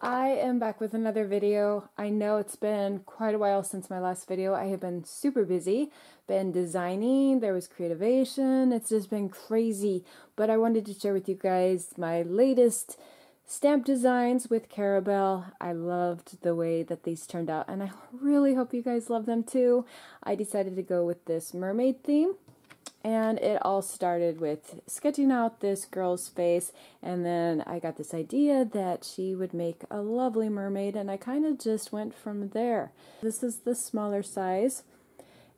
I am back with another video. I know it's been quite a while since my last video. I have been super busy, been designing, there was creativation, it's just been crazy. But I wanted to share with you guys my latest stamp designs with Carabelle. I loved the way that these turned out and I really hope you guys love them too. I decided to go with this mermaid theme. And it all started with sketching out this girl's face, and then I got this idea that she would make a lovely mermaid, and I kind of just went from there. This is the smaller size,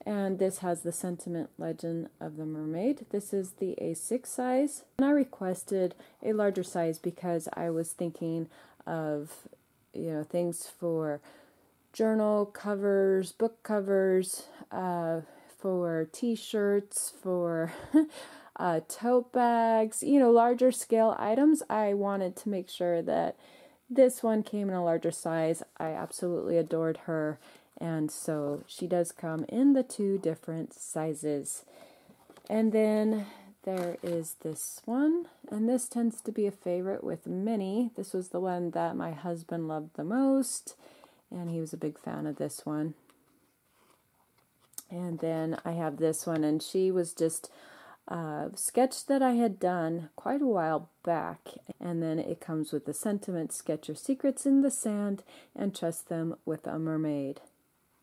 and this has the sentiment legend of the mermaid. This is the A6 size, and I requested a larger size because I was thinking of, things for journal covers, book covers, for t-shirts, for tote bags, larger scale items. I wanted to make sure that this one came in a larger size. I absolutely adored her, and so she does come in the two different sizes. And then there is this one, and this tends to be a favorite with many. This was the one that my husband loved the most, and he was a big fan of this one. And then I have this one, and she was just a sketch that I had done quite a while back. And then it comes with the sentiment, sketch your secrets in the sand and trust them with a mermaid.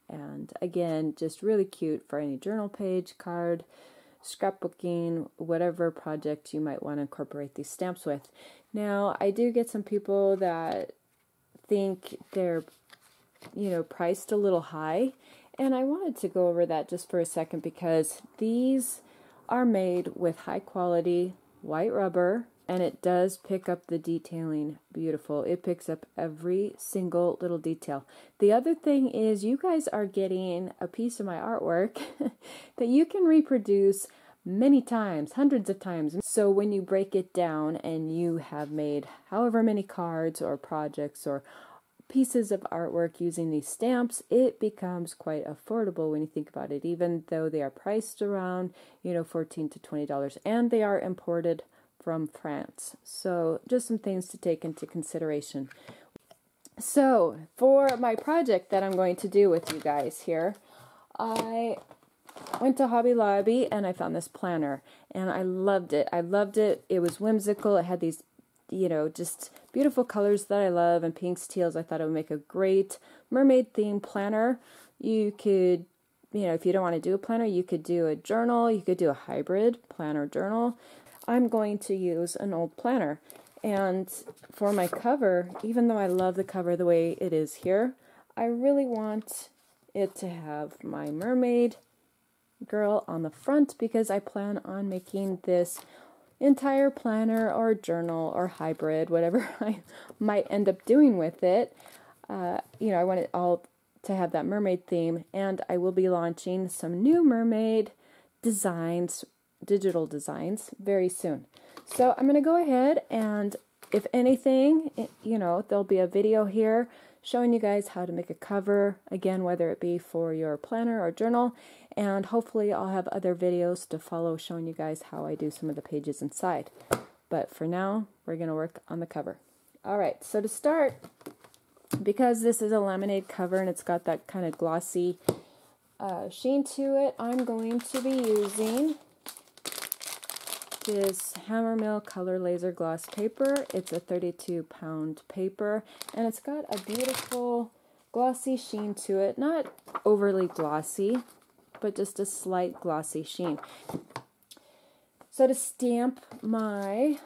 And again, just really cute for any journal page, card, scrapbooking, whatever project you might want to incorporate these stamps with. Now, I do get some people that think they're, priced a little high. And I wanted to go over that just for a second because these are made with high quality white rubber, and it does pick up the detailing beautiful. It picks up every single little detail. The other thing is you guys are getting a piece of my artwork that you can reproduce many times, hundreds of times. So when you break it down and you have made however many cards or projects or pieces of artwork using these stamps, it becomes quite affordable when you think about it, even though they are priced around, $14 to $20, and they are imported from France. So just some things to take into consideration. So for my project that I'm going to do with you guys here, I went to Hobby Lobby and I found this planner, and I loved it. It was whimsical. It had these just beautiful colors that I love, and pinks, teals. I thought it would make a great mermaid theme planner. You could, if you don't want to do a planner, you could do a journal. You could do a hybrid planner journal. I'm going to use an old planner. And for my cover, even though I love the cover the way it is here, I really want it to have my mermaid girl on the front because I plan on making this entire planner or journal or hybrid, whatever I might end up doing with it. I want it all to have that mermaid theme, and I will be launching some new mermaid designs, digital designs, very soon. So I'm going to go ahead, and if anything, there'll be a video here showing you guys how to make a cover, again, whether it be for your planner or journal, and hopefully I'll have other videos to follow showing you guys how I do some of the pages inside. But for now, we're going to work on the cover. Alright, so to start, because this is a laminated cover and it's got that kind of glossy sheen to it, I'm going to be using this Hammermill Color Laser Gloss paper. It's a 32-pound paper, and it's got a beautiful glossy sheen to it. Not overly glossy, but just a slight glossy sheen. So to stamp my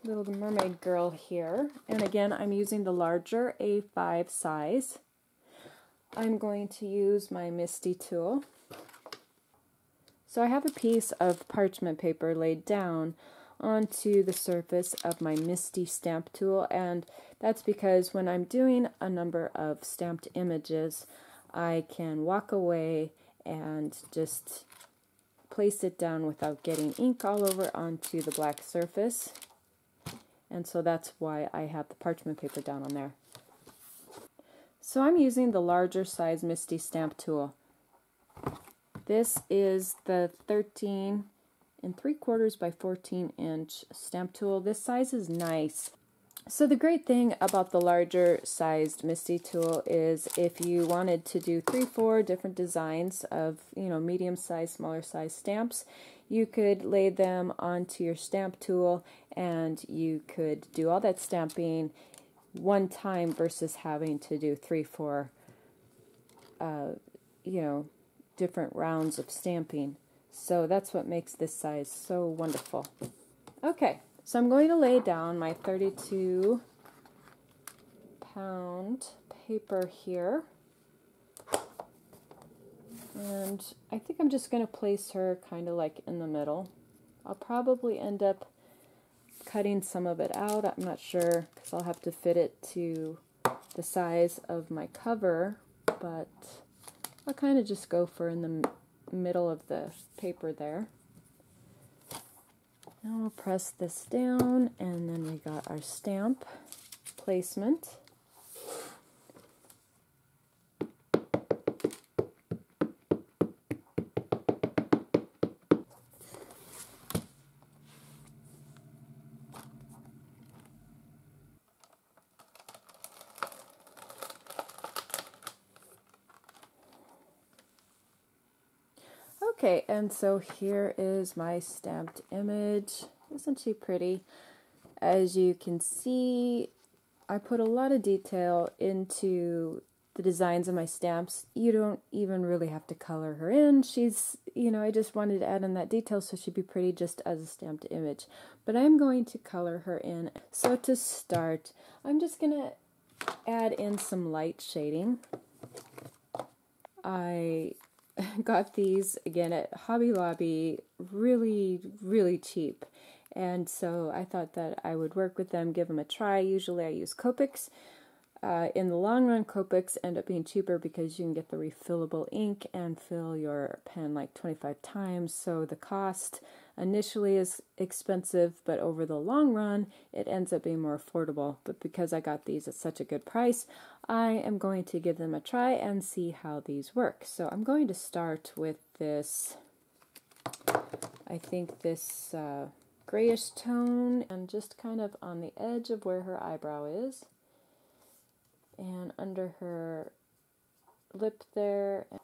little mermaid girl here, and again I'm using the larger A5 size, I'm going to use my Misty tool. So I have a piece of parchment paper laid down onto the surface of my Misty stamp tool, and that's because when I'm doing a number of stamped images, I can walk away and just place it down without getting ink all over onto the black surface. And so that's why I have the parchment paper down on there. So I'm using the larger size Misty stamp tool. This is the 13 3/4 by 14 inch stamp tool. This size is nice. So the great thing about the larger sized MISTI tool is if you wanted to do 3-4 different designs of, medium size, smaller size stamps, you could lay them onto your stamp tool and you could do all that stamping one time versus having to do 3-4, different rounds of stamping. So that's what makes this size so wonderful. Okay. So I'm going to lay down my 32-pound paper here, and I think I'm just going to place her kind of like in the middle. I'll probably end up cutting some of it out, I'm not sure, because I'll have to fit it to the size of my cover, but I'll kind of just go for in the middle of the paper there. Now we'll press this down, and then we got our stamp placement. Okay, and so here is my stamped image. Isn't she pretty? As you can see, I put a lot of detail into the designs of my stamps. You don't even really have to color her in. She's, I just wanted to add in that detail so she'd be pretty just as a stamped image. But I'm going to color her in. So to start, I'm just going to add in some light shading. I got these again at Hobby Lobby, really cheap, and so I thought that I would work with them, give them a try. Usually I use Copics. In the long run, Copics end up being cheaper because you can get the refillable ink and fill your pen like 25 times, so the cost initially is expensive, but over the long run it ends up being more affordable. But because I got these at such a good price, I am going to give them a try and see how these work. So I'm going to start with this, I think this grayish tone, and just kind of on the edge of where her eyebrow is, and under her lip there, and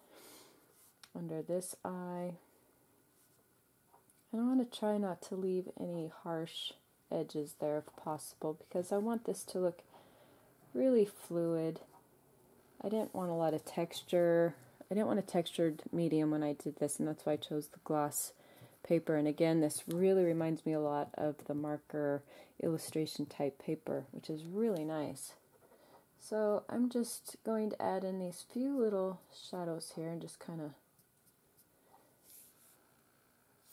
under this eye. And I want to try not to leave any harsh edges there if possible, because I want this to look really fluid. I didn't want a lot of texture. I didn't want a textured medium when I did this, and that's why I chose the gloss paper. And again, this really reminds me a lot of the marker illustration type paper, which is really nice. So I'm just going to add in these few little shadows here and just kind of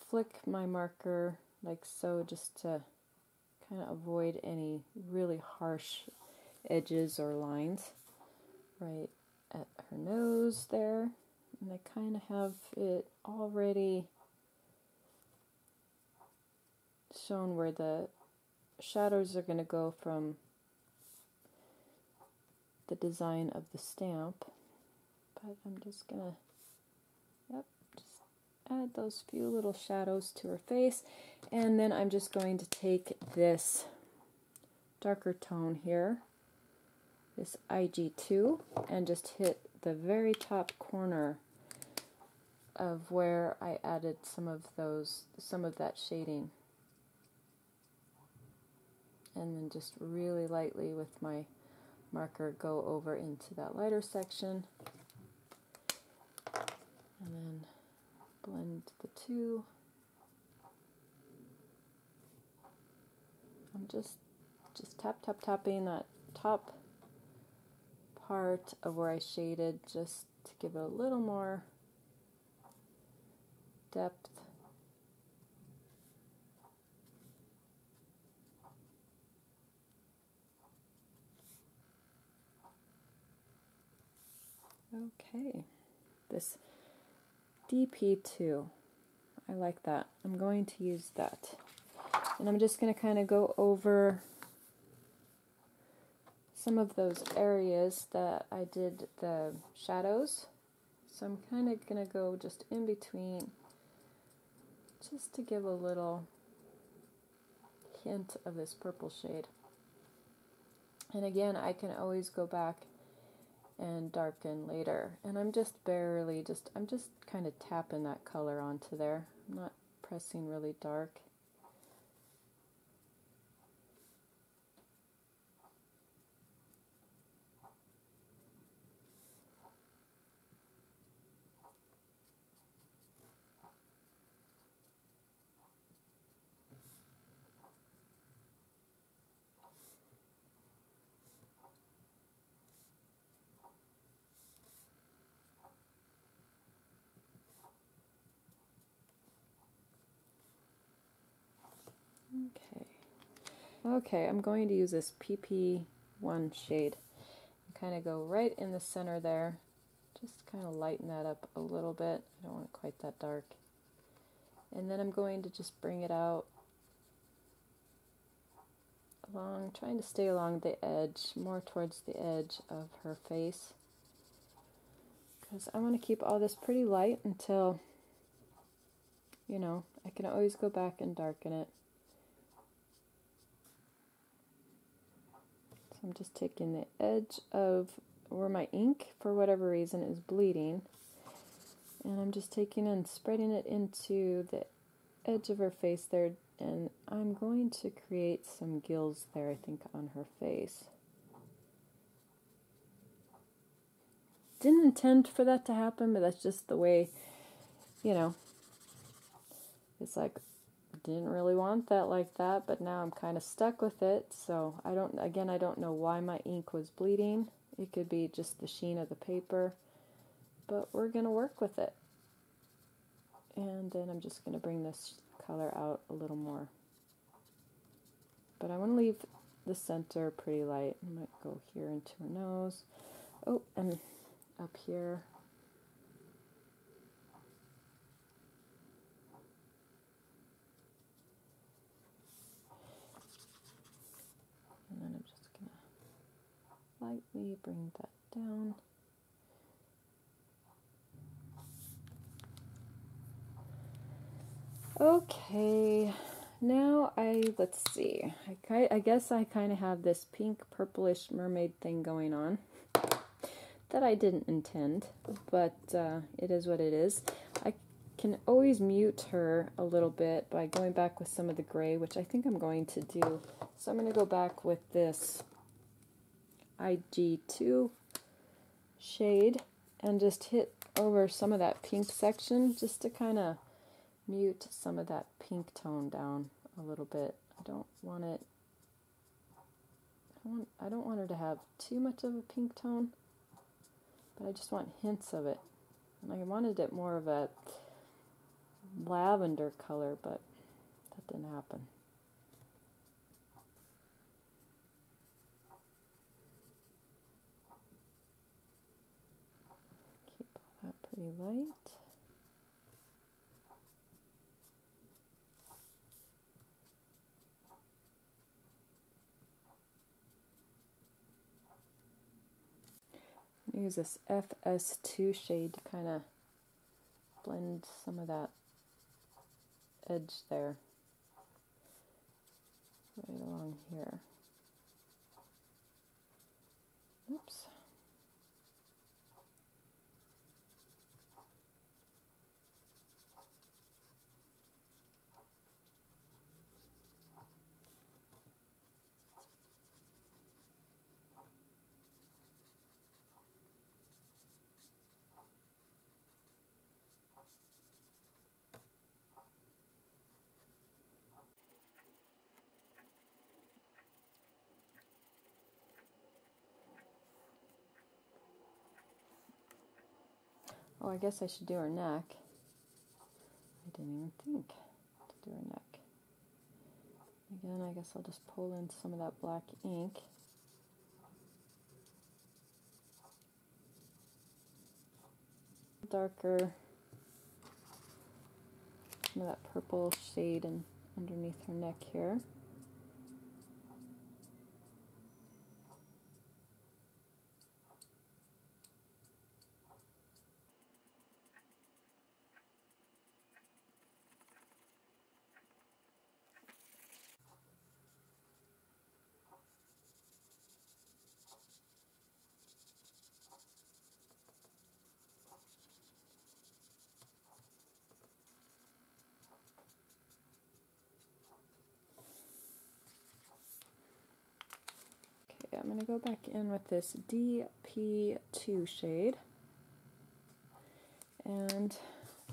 flick my marker like so, just to kind of avoid any really harsh edges or lines right at her nose there. And I kind of have it already shown where the shadows are going to go from the design of the stamp, but I'm just gonna just add those few little shadows to her face, and then I'm just going to take this darker tone here, this IG2, and just hit the very top corner of where I added some of that shading, and then just really lightly with my marker go over into that lighter section, and then blend the two. I'm just tapping that top part of where I shaded, just to give it a little more depth. Okay, this DP2, I like that. I'm going to use that. And I'm just going to kind of go over some of those areas that I did the shadows. So I'm kind of going to go just in between, just to give a little hint of this purple shade. And again, I can always go back and darken later. And I'm just I'm just kind of tapping that color onto there. I'm not pressing really dark. Okay, I'm going to use this PP1 shade and kind of go right in the center there. Just kind of lighten that up a little bit. I don't want it quite that dark. And then I'm going to just bring it out along, trying to stay along the edge, more towards the edge of her face. Because I want to keep all this pretty light until, you know, I can always go back and darken it. I'm just taking the edge of where my ink, for whatever reason, is bleeding, and I'm just taking and spreading it into the edge of her face there, and I'm going to create some gills there, I think, on her face. Didn't intend for that to happen, but that's just the way, you know, it's like, didn't really want that like that, but now I'm kind of stuck with it. So I don't know why my ink was bleeding. It could be just the sheen of the paper, but we're going to work with it. And then I'm just going to bring this color out a little more. But I want to leave the center pretty light. I might go here into her nose. Oh, and up here. And then I'm just going to lightly bring that down. Okay, now let's see. I guess I kind of have this pink purplish mermaid thing going on that I didn't intend, but it is what it is. I can always mute her a little bit by going back with some of the gray, which I think I'm going to do. So I'm going to go back with this IG2 shade and just hit over some of that pink section just to kind of mute some of that pink tone down a little bit. I don't want her to have too much of a pink tone, but I just want hints of it. And I wanted it more of a lavender color, but that didn't happen. Keep all that pretty light. Use this FS2 shade to kind of blend some of that edge there, right along here. Oops. Oh, I guess I should do her neck. I didn't even think to do her neck. Again, I guess I'll just pull in some of that black ink. Darker, some of that purple shade and underneath her neck here. I'm going to go back in with this DP2 shade and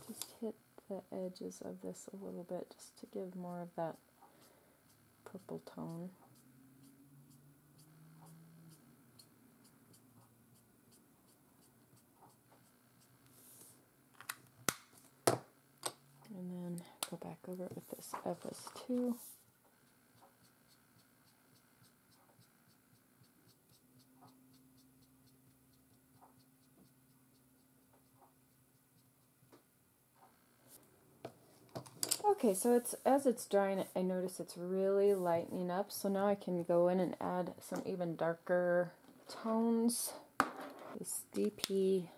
just hit the edges of this a little bit just to give more of that purple tone. And then go back over it with this FS2. Okay, so as it's drying, I notice it's really lightening up, so now I can go in and add some even darker tones. This DP3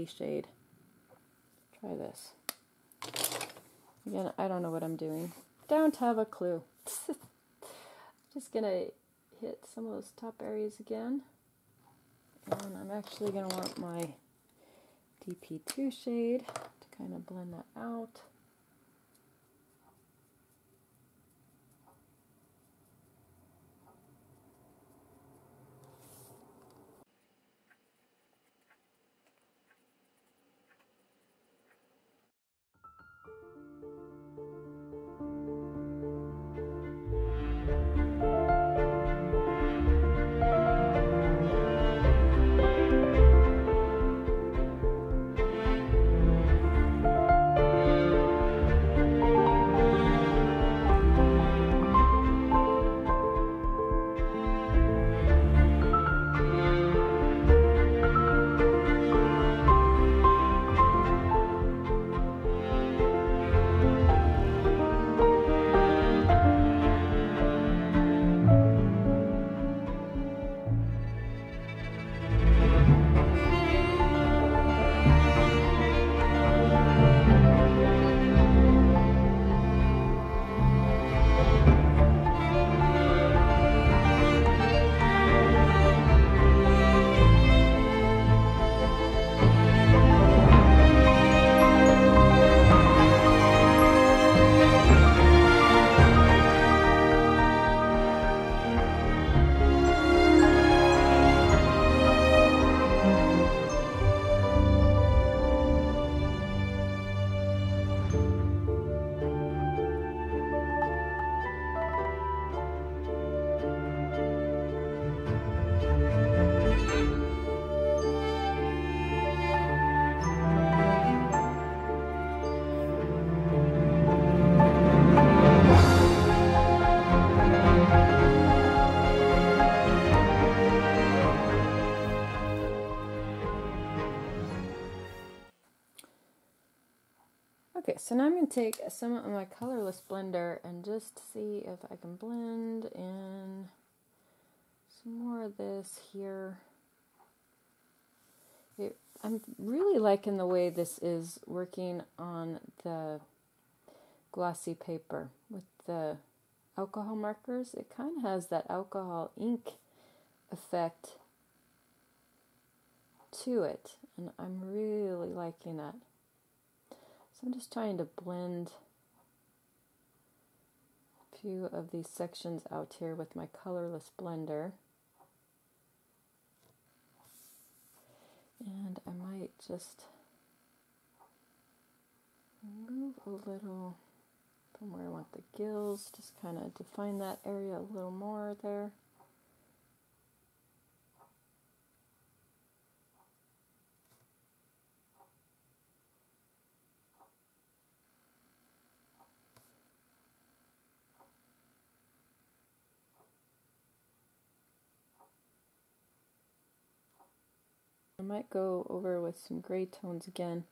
shade. Try this. Again, I don't know what I'm doing. Don't have a clue. Just gonna hit some of those top areas again. And I'm actually gonna want my DP2 shade to kind of blend that out. Okay, so now I'm going to take some of my colorless blender and just see if I can blend in some more of this here. I'm really liking the way this is working on the glossy paper with the alcohol markers. It kind of has that alcohol ink effect to it, and I'm really liking that. So I'm just trying to blend a few of these sections out here with my colorless blender. And I might just move a little from where I want the gills, just kind of define that area a little more there. I might go over with some gray tones again.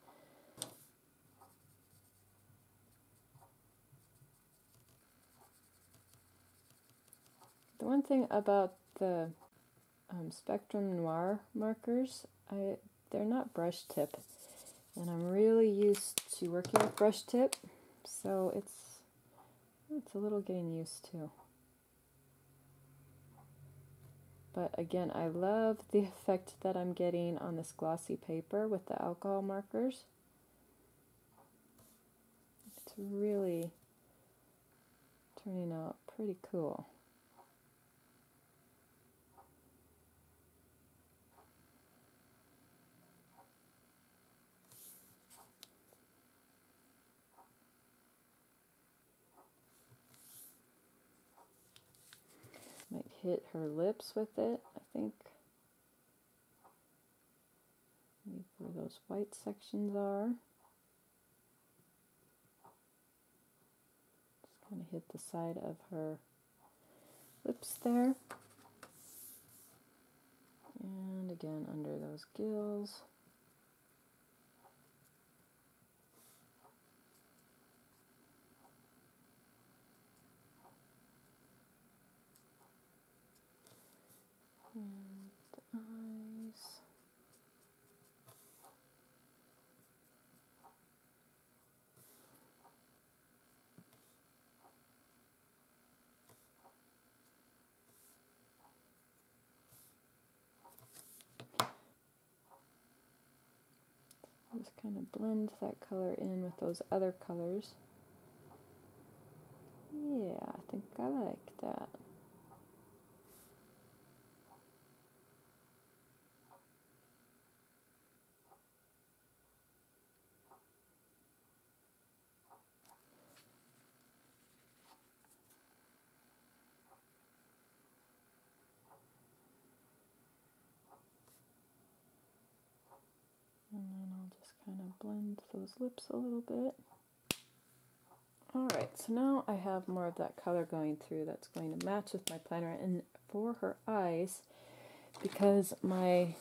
The one thing about the Specturm Noir markers, they're not brush tip, and I'm really used to working with brush tip, so it's a little getting used to. But again, I love the effect that I'm getting on this glossy paper with the alcohol markers. It's really turning out pretty cool. hit her lips with it, I think. Maybe where those white sections are. Just kind of hit the side of her lips there. And again under those gills. And the eyes. Just kind of blend that color in with those other colors. Yeah, I think I like that. And then I'll just kind of blend those lips a little bit. Alright, so now I have more of that color going through that's going to match with my planner. And for her eyes, because my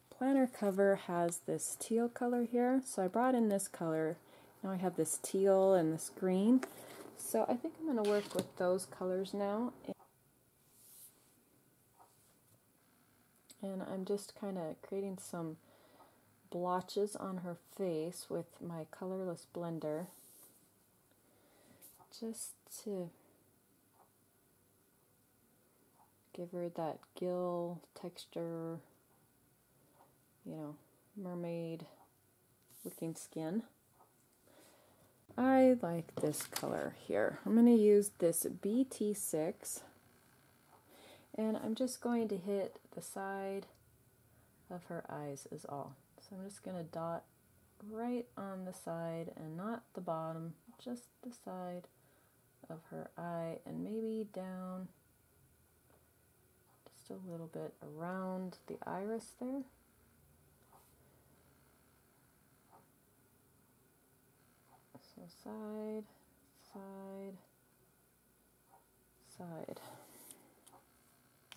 planner cover has this teal color here, so I brought in this color. Now I have this teal and this green. So I think I'm going to work with those colors now. And I'm just kind of creating some blotches on her face with my colorless blender, just to give her that gill texture, you know, mermaid looking skin. I like this color here. I'm going to use this BT6, and I'm just going to hit the side of her eyes is all. So I'm just going to dot right on the side and not the bottom, just the side of her eye, and maybe down just a little bit around the iris there. So side, side, side.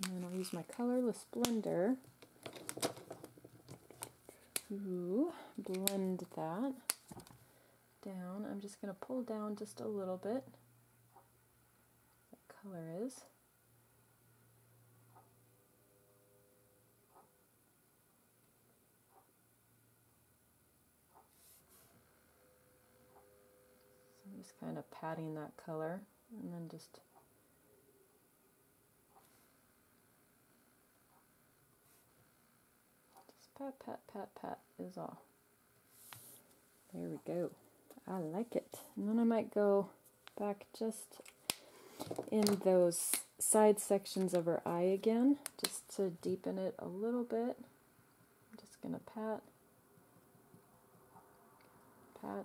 And then I'll use my colorless blender to blend that down. I'm just going to pull down just a little bit. What color is. So I'm just kind of patting that color, and then just pat, pat, pat, pat is all. There we go. I like it. And then I might go back just in those side sections of her eye again, just to deepen it a little bit. I'm just going to pat, pat.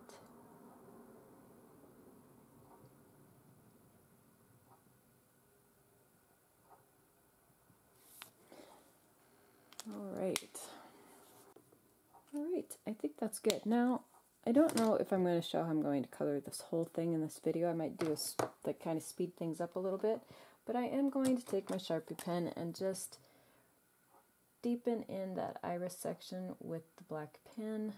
All right. Alright, I think that's good. Now, I don't know if I'm going to show how I'm going to color this whole thing in this video. I might do like kind of speed things up a little bit, but I am going to take my Sharpie pen and just deepen in that iris section with the black pen.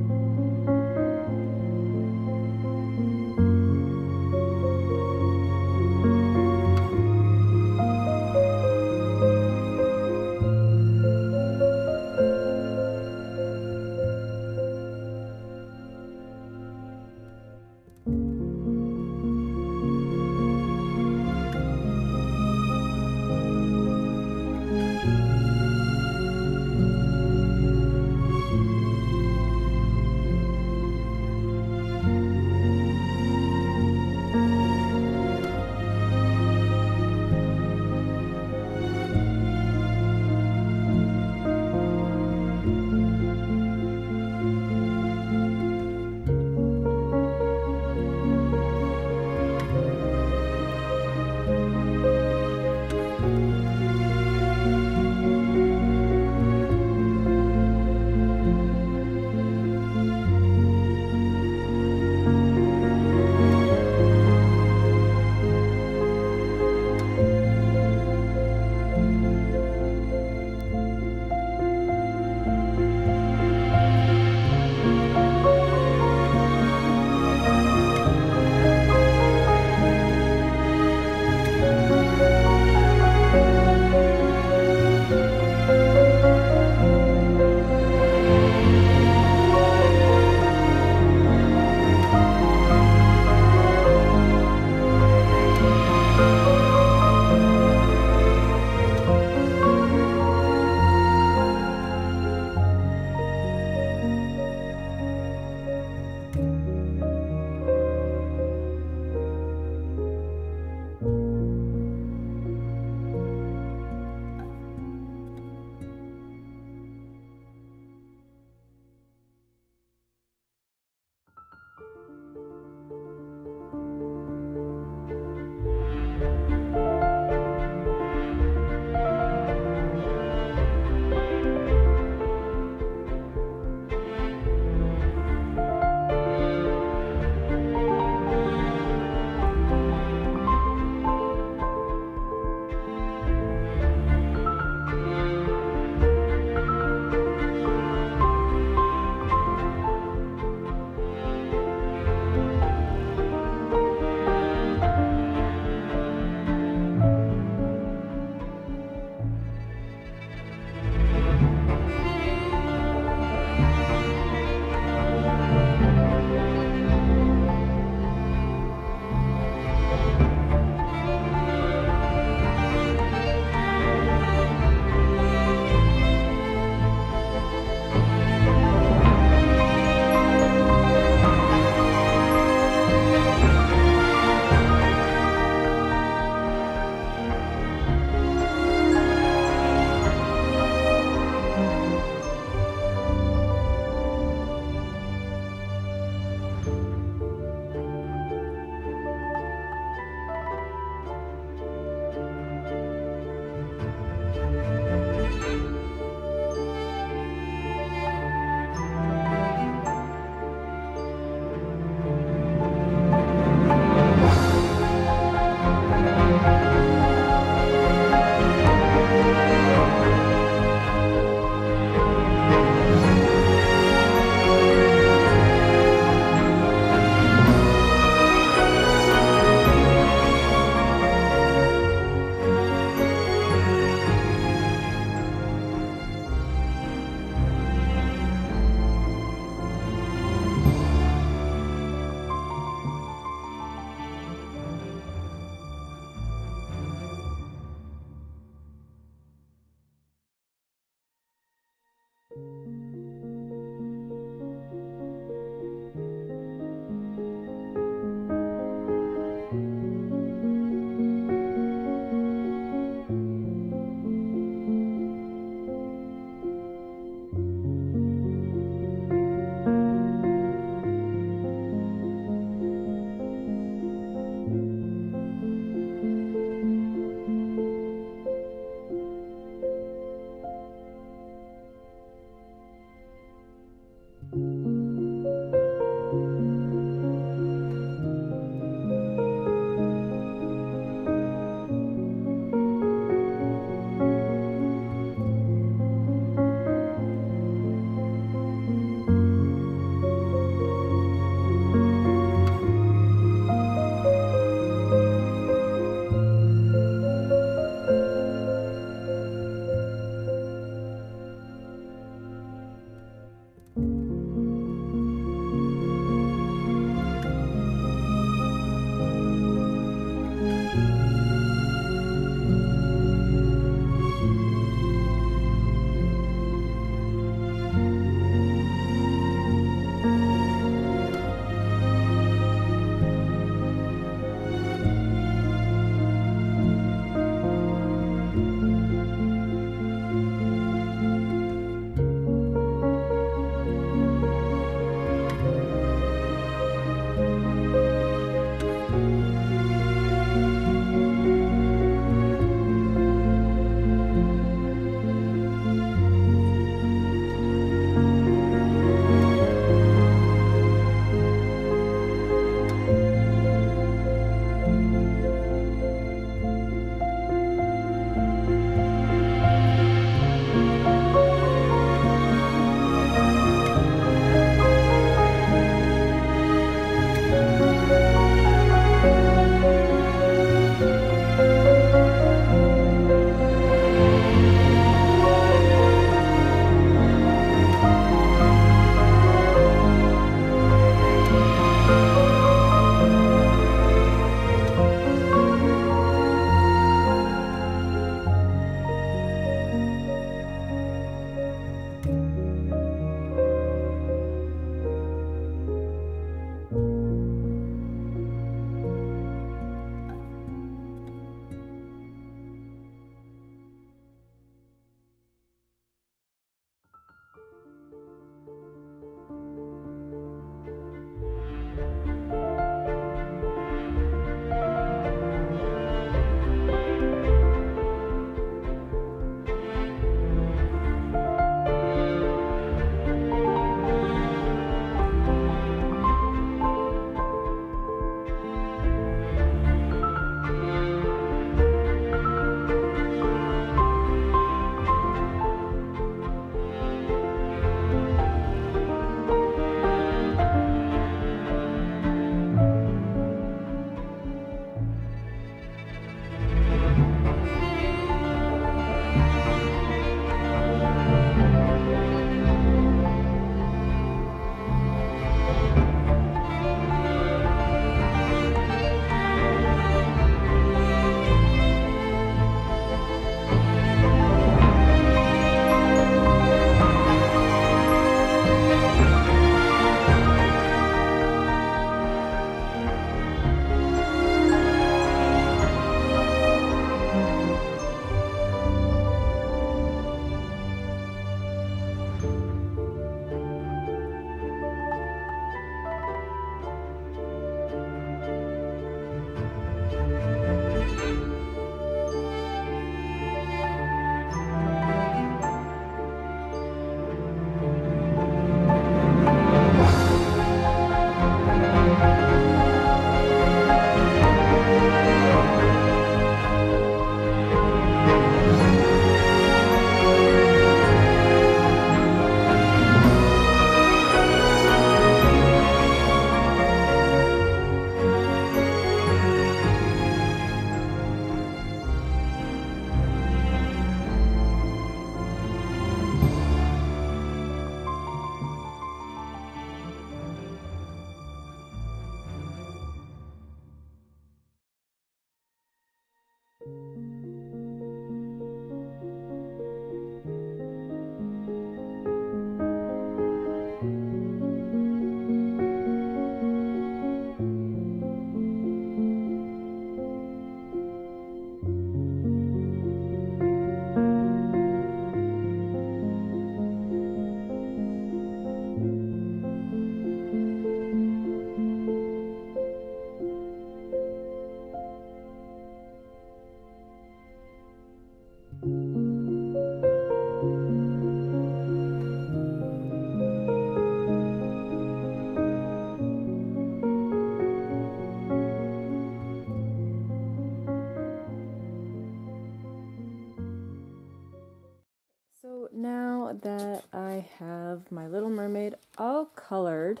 now that I have my Little Mermaid all colored,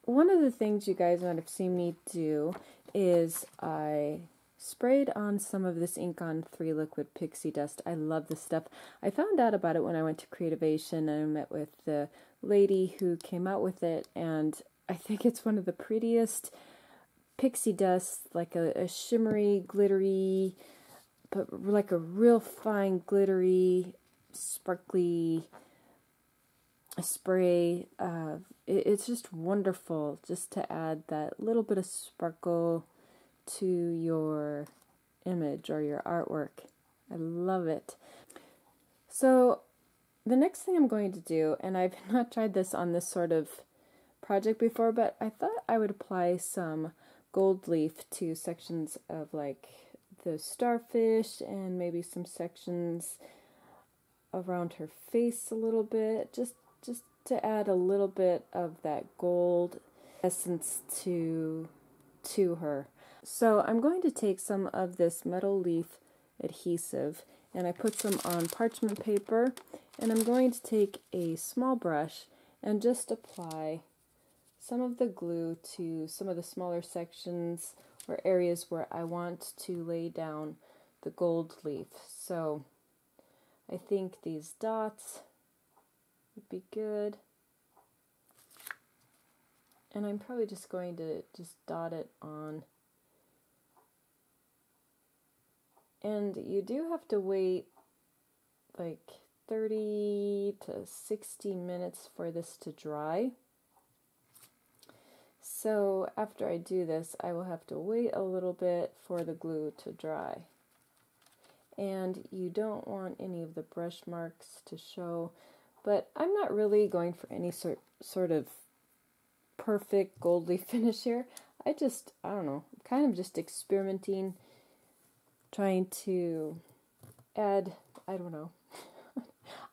one of the things you guys might have seen me do is I sprayed on some of this ink on 3 liquid pixie dust. I love this stuff. I found out about it when I went to Creativation and I met with the lady who came out with it, and I think it's one of the prettiest pixie dust, like a shimmery, glittery, but like a real fine, glittery, sparkly spray. It's just wonderful just to add that little bit of sparkle to your image or your artwork. I love it. So the next thing I'm going to do, and I've not tried this on this sort of project before, but I thought I would apply some gold leaf to sections of like the starfish and maybe some sections around her face a little bit, just to add a little bit of that gold essence to her. So I'm going to take some of this metal leaf adhesive and I put some on parchment paper, and I'm going to take a small brush and just apply some of the glue to some of the smaller sections or areas where I want to lay down the gold leaf. So I think these dots would be good. And I'm probably just going to dot it on. And you do have to wait like 30 to 60 minutes for this to dry. So after I do this, I will have to wait a little bit for the glue to dry. And you don't want any of the brush marks to show, but I'm not really going for any sort of perfect gold leaf finish here. I don't know, kind of just experimenting, trying to add, I don't know.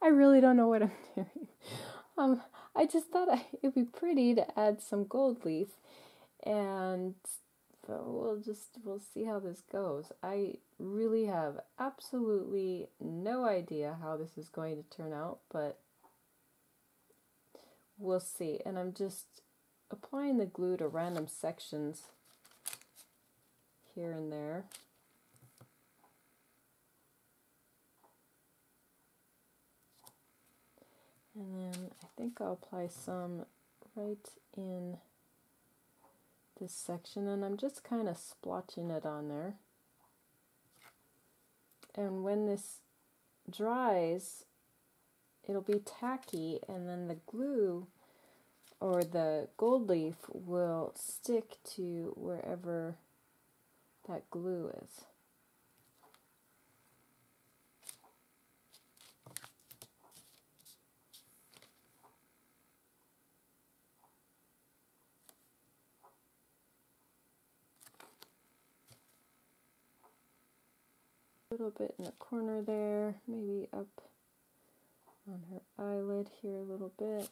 I really don't know what I'm doing. I just thought it'd be pretty to add some gold leaf, and we'll see how this goes. I really have absolutely no idea how this is going to turn out, but we'll see. And I'm just applying the glue to random sections here and there. And then I think I'll apply some right in this section, and I'm just kind of splotching it on there. And when this dries, it'll be tacky, and then the glue or the gold leaf will stick to wherever that glue is. A little bit in the corner there, maybe up on her eyelid here a little bit.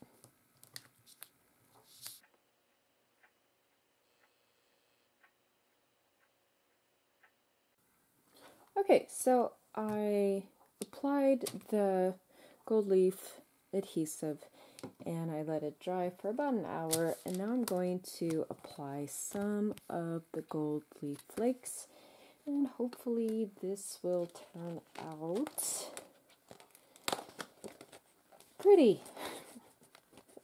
Okay, so I applied the gold leaf adhesive and I let it dry for about an hour, and now I'm going to apply some of the gold leaf flakes. And hopefully this will turn out pretty.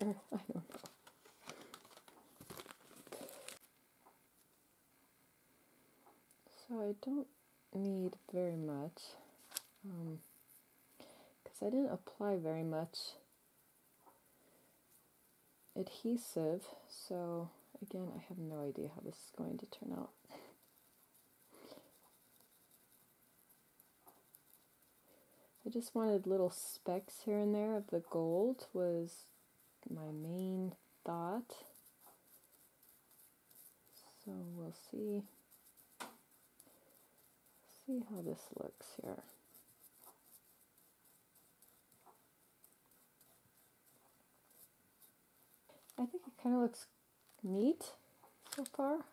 I don't know. So I don't need very much, because I didn't apply very much adhesive. So again, I have no idea how this is going to turn out. I just wanted little specks here and there of the gold was my main thought. So we'll see how this looks here. I think it kind of looks neat so far.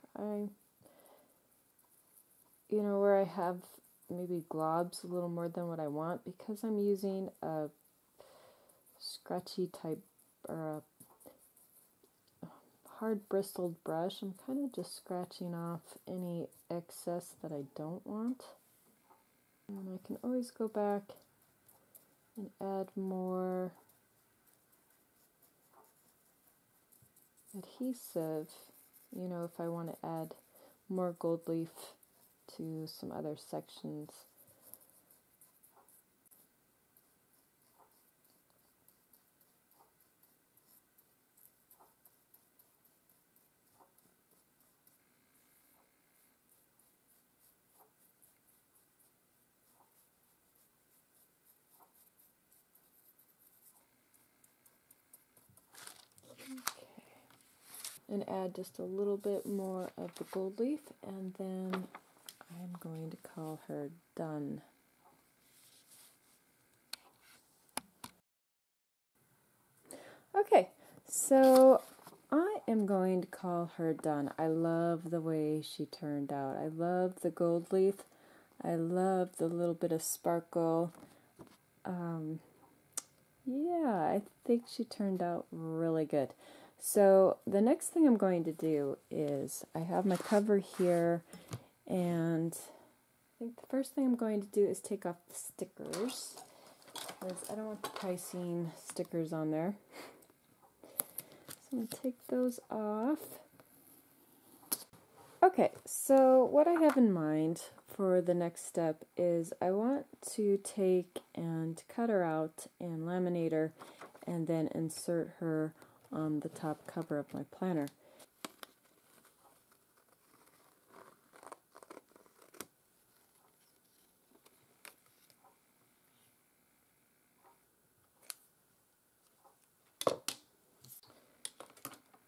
Where I have maybe globs a little more than what I want, because I'm using a scratchy type or a hard bristled brush, I'm kind of just scratching off any excess that I don't want. And I can always go back and add more adhesive, you know, if I want to add more gold leaf to some other sections. And add just a little bit more of the gold leaf, and then I'm going to call her done. Okay, so I am going to call her done. I love the way she turned out. I love the gold leaf. I love the little bit of sparkle. Yeah, I think she turned out really good. So the next thing I'm going to do is I have my cover here, and I think the first thing I'm going to do is take off the stickers, because I don't want the pricing stickers on there. So I'm going to take those off. Okay, so what I have in mind for the next step is I want to take and cut her out and laminate her and then insert her on the top cover of my planner.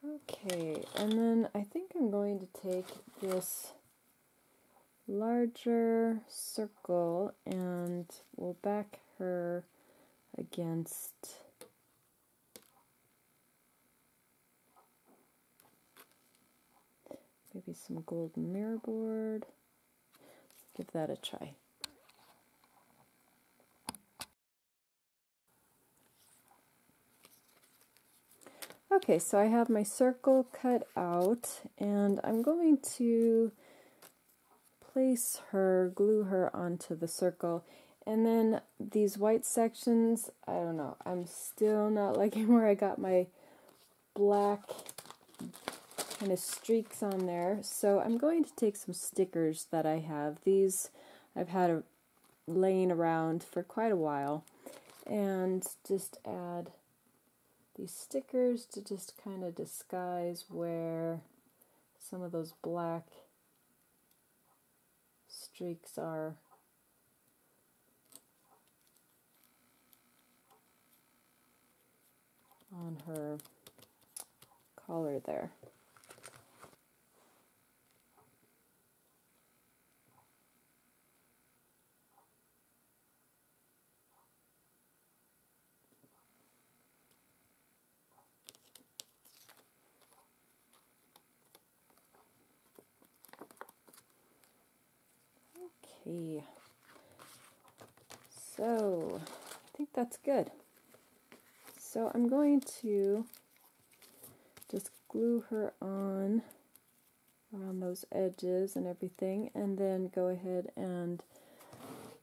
Okay, and then I think I'm going to take this larger circle and we'll back her against maybe some gold mirror board. Give that a try. Okay, so I have my circle cut out, and I'm going to place her, glue her onto the circle, and then these white sections, I don't know, I'm still not liking where I got my black kind of streaks on there, so I'm going to take some stickers that I have. These I've had laying around for quite a while, and just add these stickers to just kind of disguise where some of those black streaks are. On her collar there. Okay, so I think that's good. So I'm going to just glue her on around those edges and everything, and then go ahead and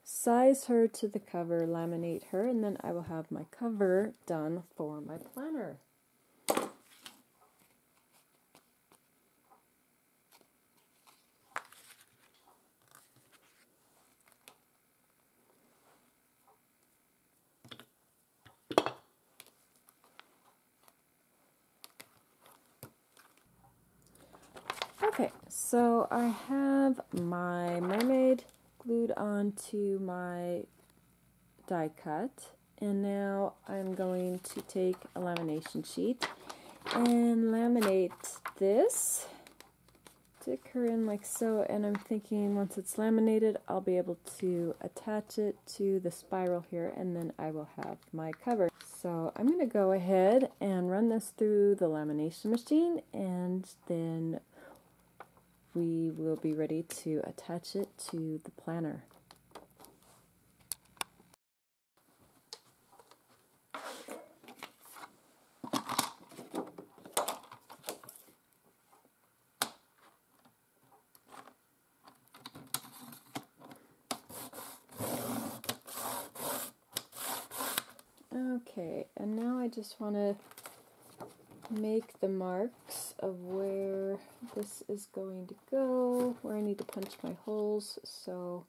size her to the cover, laminate her, and then I will have my cover done for my planner. Okay, so I have my mermaid glued onto my die cut, and now I'm going to take a lamination sheet and laminate this, stick her in like so, and I'm thinking once it's laminated I'll be able to attach it to the spiral here, and then I will have my cover. So I'm going to go ahead and run this through the lamination machine, and then we will be ready to attach it to the planner. Okay, and now I just want to make the marks of where this is going to go, where I need to punch my holes. So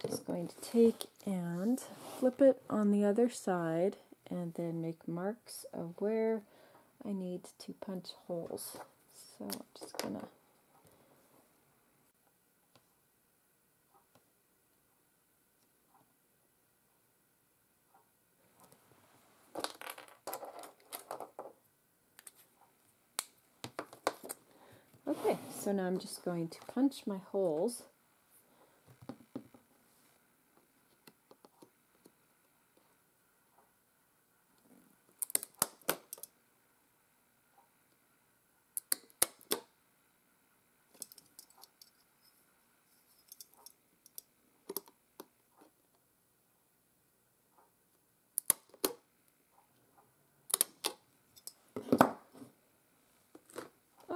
just going to take and flip it on the other side and then make marks of where I need to punch holes. So I'm just gonna okay, so now I'm just going to punch my holes.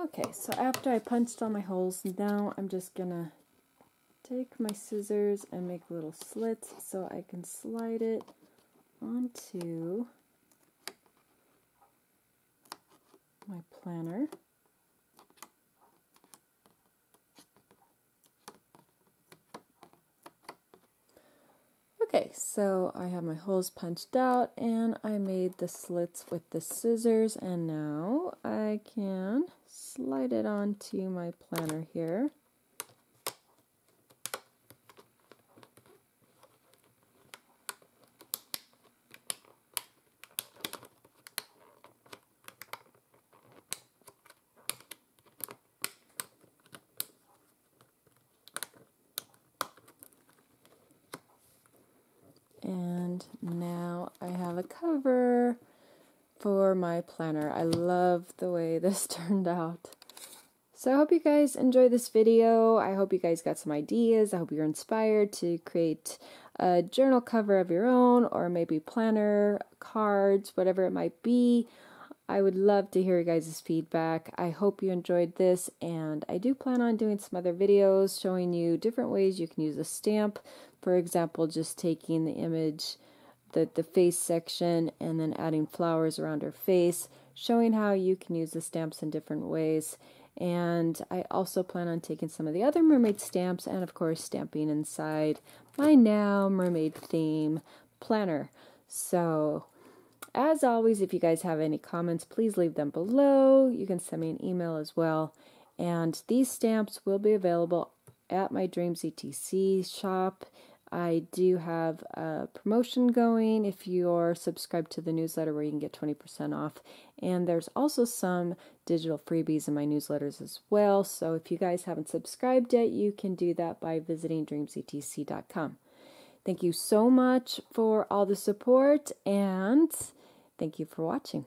Okay, so after I punched all my holes, now I'm just gonna take my scissors and make little slits so I can slide it onto my planner. Okay, so I have my holes punched out and I made the slits with the scissors, and now I can slide it onto my planner here. And now I have a cover for my planner. I love the way this turned out. So I hope you guys enjoyed this video. I hope you guys got some ideas. I hope you're inspired to create a journal cover of your own, or maybe planner, cards, whatever it might be. I would love to hear you guys' feedback. I hope you enjoyed this, and I do plan on doing some other videos showing you different ways you can use a stamp. For example, just taking the image, the face section, and then adding flowers around her face, showing how you can use the stamps in different ways. And I also plan on taking some of the other mermaid stamps and, of course, stamping inside my now mermaid theme planner. So as always, if you guys have any comments, please leave them below. You can send me an email as well. And these stamps will be available at my Dreams ETC shop. I do have a promotion going if you're subscribed to the newsletter, where you can get 20% off. And there's also some digital freebies in my newsletters as well. So if you guys haven't subscribed yet, you can do that by visiting dreamsetc.com. Thank you so much for all the support, and thank you for watching.